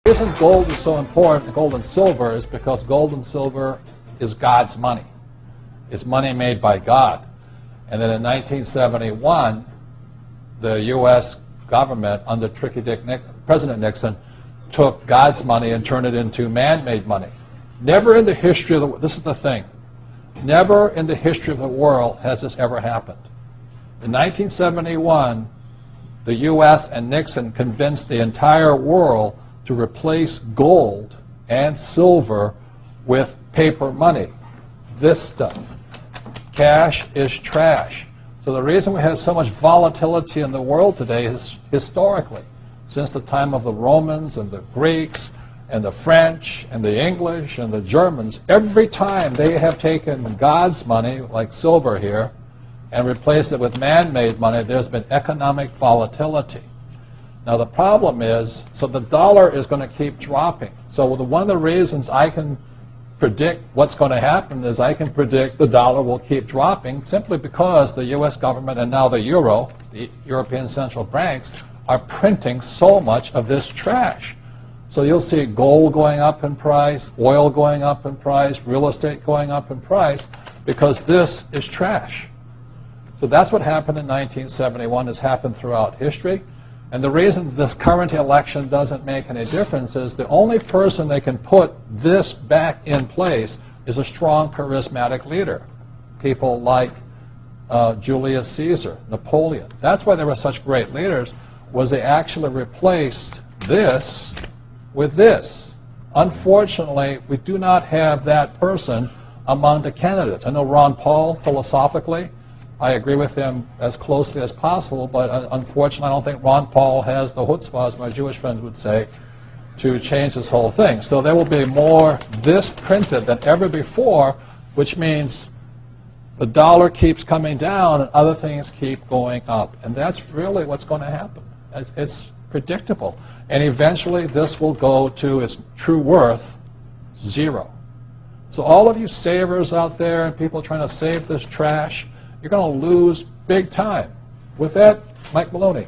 The reason gold is so important, gold and silver, is because gold and silver is God's money. It's money made by God. And then in 1971, the U.S. government, under President Nixon, took God's money and turned it into man-made money. Never in the history of the world, this is the thing, never in the history of the world has this ever happened. In 1971, the U.S. and Nixon convinced the entire world to replace gold and silver with paper money. This stuff. Cash is trash. So the reason we have so much volatility in the world today is historically, since the time of the Romans and the Greeks and the French and the English and the Germans, every time they have taken God's money, like silver here, and replaced it with man-made money, there's been economic volatility. Now the problem is, so the dollar is going to keep dropping. So one of the reasons I can predict what's going to happen is I can predict the dollar will keep dropping simply because the U.S. government and now the euro, the European central banks, are printing so much of this trash. So you'll see gold going up in price, oil going up in price, real estate going up in price, because this is trash. So that's what happened in 1971, has happened throughout history. And the reason this current election doesn't make any difference is the only person that can put this back in place is a strong, charismatic leader. People like Julius Caesar, Napoleon. That's why they were such great leaders, was they actually replaced this with this. Unfortunately, we do not have that person among the candidates. I know Ron Paul, philosophically, I agree with him as closely as possible, but unfortunately I don't think Ron Paul has the chutzpah, as my Jewish friends would say, to change this whole thing. So there will be more this printed than ever before, which means the dollar keeps coming down and other things keep going up. And that's really what's going to happen. It's predictable. And eventually this will go to its true worth, zero. So all of you savers out there and people trying to save this trash, you're going to lose big time. With that, Mike Maloney.